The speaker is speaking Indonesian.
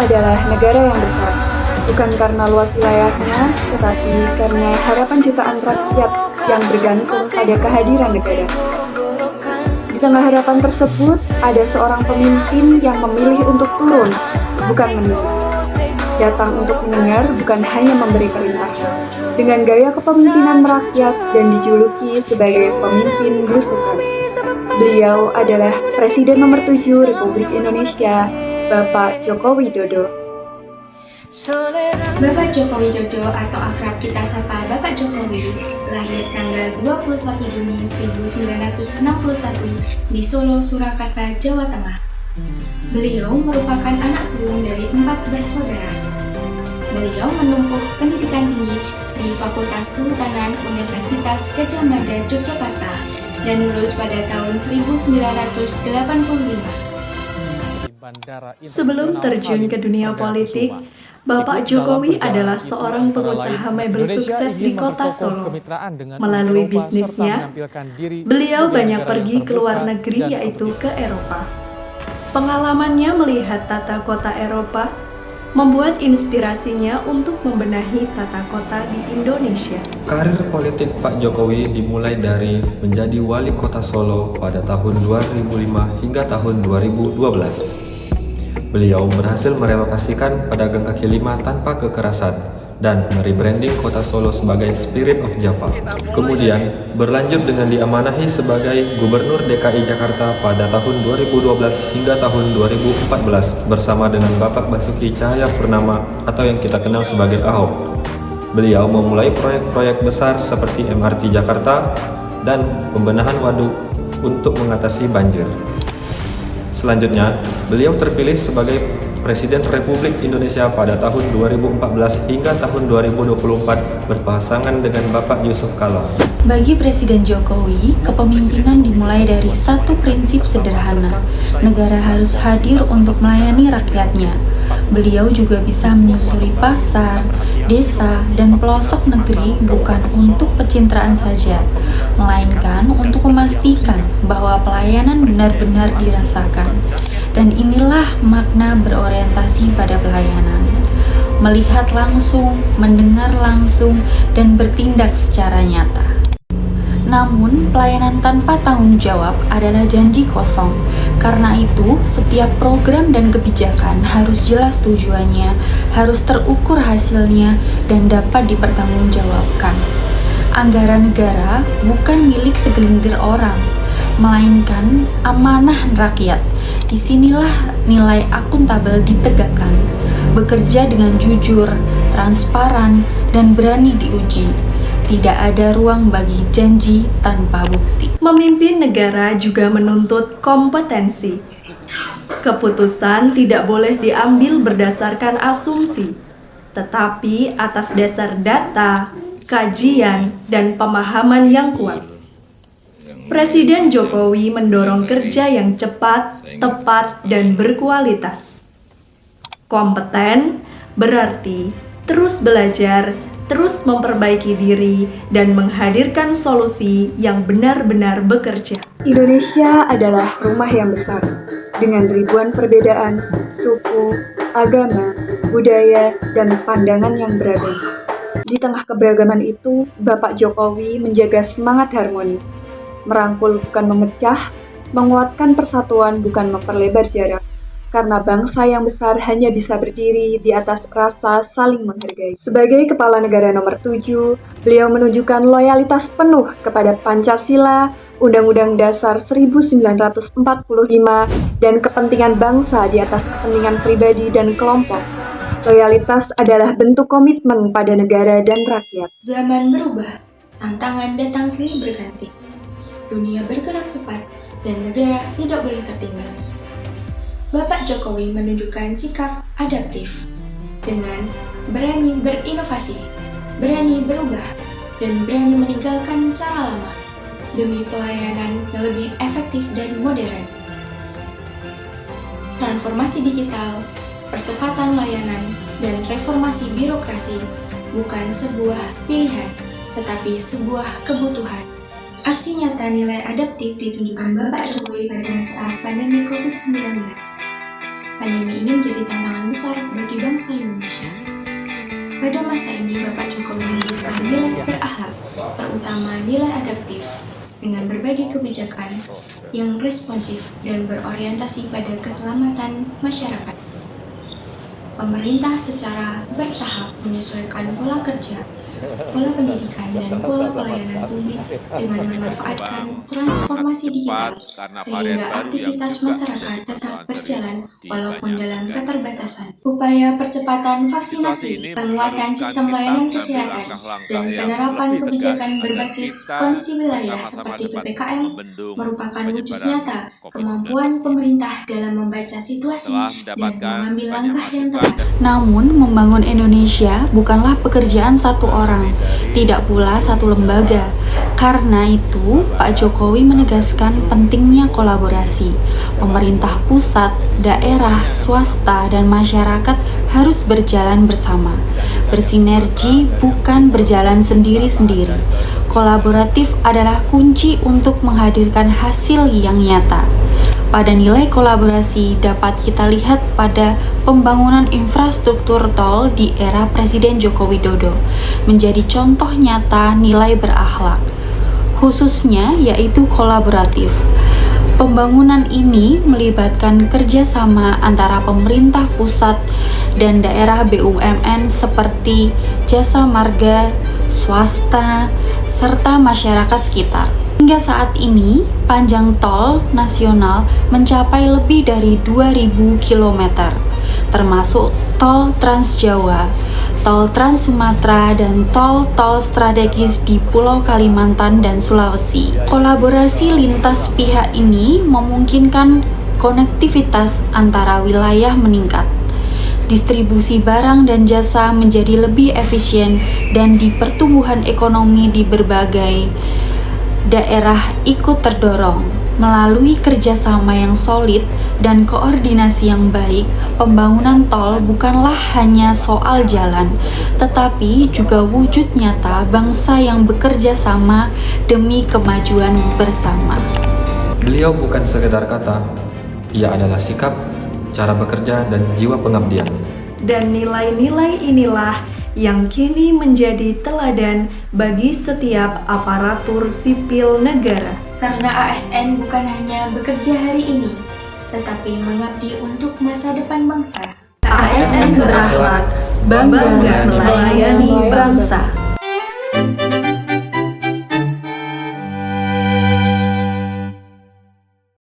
adalah negara yang besar, bukan karena luas wilayahnya, tetapi karena harapan jutaan rakyat yang bergantung pada kehadiran negara. Di tengah harapan tersebut, ada seorang pemimpin yang memilih untuk turun, bukan menurut. Datang untuk mendengar, bukan hanya memberi perintah. Dengan gaya kepemimpinan merakyat dan dijuluki sebagai pemimpin belusukan. Beliau adalah Presiden nomor 7 Republik Indonesia, Bapak Joko Widodo. Bapak Joko Widodo atau akrab kita sapa Bapak Jokowi lahir tanggal 21 Juni 1961 di Solo, Surakarta, Jawa Tengah. Beliau merupakan anak sulung dari 4 bersaudara. Beliau menempuh pendidikan tinggi di Fakultas Kehutanan Universitas Gadjah Mada, Yogyakarta dan lulus pada tahun 1985. Sebelum terjun ke dunia politik, Bapak Jokowi adalah seorang pengusaha mebel sukses di kota Solo. Melalui bisnisnya, beliau banyak pergi ke luar negeri, yaitu ke Eropa. Pengalamannya melihat tata kota Eropa membuat inspirasinya untuk membenahi tata kota di Indonesia. Karir politik Pak Jokowi dimulai dari menjadi wali kota Solo pada tahun 2005 hingga tahun 2012. Beliau berhasil merelokasikan pedagang kaki lima tanpa kekerasan dan merebranding kota Solo sebagai Spirit of Java. Kemudian berlanjut dengan diamanahi sebagai Gubernur DKI Jakarta pada tahun 2012 hingga tahun 2014 bersama dengan Bapak Basuki Cahayapurnama atau yang kita kenal sebagai Ahok. Beliau memulai proyek-proyek besar seperti MRT Jakarta dan pembenahan waduk untuk mengatasi banjir. Selanjutnya, beliau terpilih sebagai Presiden Republik Indonesia pada tahun 2014 hingga tahun 2024 berpasangan dengan Bapak Yusuf Kala. Bagi Presiden Jokowi, kepemimpinan dimulai dari satu prinsip sederhana. Negara harus hadir untuk melayani rakyatnya. Beliau juga bisa menyusuri pasar, desa, dan pelosok negeri bukan untuk pencitraan saja, melainkan untuk memastikan bahwa pelayanan benar-benar dirasakan. Dan inilah makna berorientasi pada pelayanan. Melihat langsung, mendengar langsung, dan bertindak secara nyata. Namun, pelayanan tanpa tanggung jawab adalah janji kosong. Karena itu, setiap program dan kebijakan harus jelas tujuannya, harus terukur hasilnya, dan dapat dipertanggungjawabkan. Anggaran negara bukan milik segelintir orang, melainkan amanah rakyat. Disinilah nilai akuntabel ditegakkan, bekerja dengan jujur, transparan, dan berani diuji. Tidak ada ruang bagi janji tanpa bukti. Memimpin negara juga menuntut kompetensi. Keputusan tidak boleh diambil berdasarkan asumsi, tetapi atas dasar data, kajian, dan pemahaman yang kuat. Presiden Jokowi mendorong kerja yang cepat, tepat, dan berkualitas. Kompeten berarti terus belajar, terus memperbaiki diri, dan menghadirkan solusi yang benar-benar bekerja. Indonesia adalah rumah yang besar, dengan ribuan perbedaan, suku, agama, budaya, dan pandangan yang beragam. Di tengah keberagaman itu, Bapak Jokowi menjaga semangat harmonis, merangkul bukan memecah, menguatkan persatuan bukan memperlebar jarak. Karena bangsa yang besar hanya bisa berdiri di atas rasa saling menghargai. Sebagai Kepala Negara nomor 7, beliau menunjukkan loyalitas penuh kepada Pancasila, Undang-Undang Dasar 1945, dan kepentingan bangsa di atas kepentingan pribadi dan kelompok. Loyalitas adalah bentuk komitmen pada negara dan rakyat. Zaman berubah, tantangan datang silih berganti. Dunia bergerak cepat, dan negara tidak boleh tertinggal. Bapak Jokowi menunjukkan sikap adaptif dengan berani berinovasi, berani berubah, dan berani meninggalkan cara lama demi pelayanan yang lebih efektif dan modern. Transformasi digital, percepatan layanan, dan reformasi birokrasi bukan sebuah pilihan, tetapi sebuah kebutuhan. Aksi nyata nilai adaptif ditunjukkan Bapak Jokowi pada saat pandemi COVID-19. pandemi ini menjadi tantangan besar bagi bangsa Indonesia. Pada masa ini, Bapak Jokowi menunjukkan nilai berakhlak, terutama nilai adaptif, dengan berbagai kebijakan yang responsif dan berorientasi pada keselamatan masyarakat. Pemerintah secara bertahap menyesuaikan pola kerja, pola pendidikan, dan pola pelayanan publik dengan memanfaatkan transformasi digital sehingga aktivitas masyarakat tetap berjalan walaupun dalam keterbatasan. Upaya percepatan vaksinasi, penguatan sistem layanan kesehatan, dan penerapan kebijakan berbasis kondisi wilayah seperti PPKM merupakan wujud nyata kemampuan pemerintah dalam membaca situasi dan mengambil langkah yang tepat. Namun, membangun Indonesia bukanlah pekerjaan satu orang, tidak pula satu lembaga. Karena itu, Pak Jokowi menegaskan pentingnya kolaborasi. Pemerintah pusat, daerah, swasta, dan masyarakat harus berjalan bersama. Bersinergi bukan berjalan sendiri-sendiri. Kolaboratif adalah kunci untuk menghadirkan hasil yang nyata. Pada nilai kolaborasi dapat kita lihat pada pembangunan infrastruktur tol di era Presiden Joko Widodo menjadi contoh nyata nilai berakhlak, khususnya yaitu kolaboratif. Pembangunan ini melibatkan kerjasama antara pemerintah pusat dan daerah BUMN seperti Jasa Marga, swasta, serta masyarakat sekitar. Hingga saat ini, panjang tol nasional mencapai lebih dari 2.000 km, termasuk tol Trans Jawa, tol Trans Sumatera, dan tol-tol strategis di Pulau Kalimantan dan Sulawesi. Kolaborasi lintas pihak ini memungkinkan konektivitas antara wilayah meningkat, distribusi barang dan jasa menjadi lebih efisien, dan di pertumbuhan ekonomi di berbagai daerah ikut terdorong. Melalui kerjasama yang solid dan koordinasi yang baik, pembangunan tol bukanlah hanya soal jalan, tetapi juga wujud nyata bangsa yang bekerja sama demi kemajuan bersama. Beliau bukan sekedar kata, ia adalah sikap, cara bekerja, dan jiwa pengabdian. Dan nilai-nilai inilah yang kini menjadi teladan bagi setiap aparatur sipil negara. Karena ASN bukan hanya bekerja hari ini, tetapi mengabdi untuk masa depan bangsa. ASN berakhlak, bangga melayani bangsa.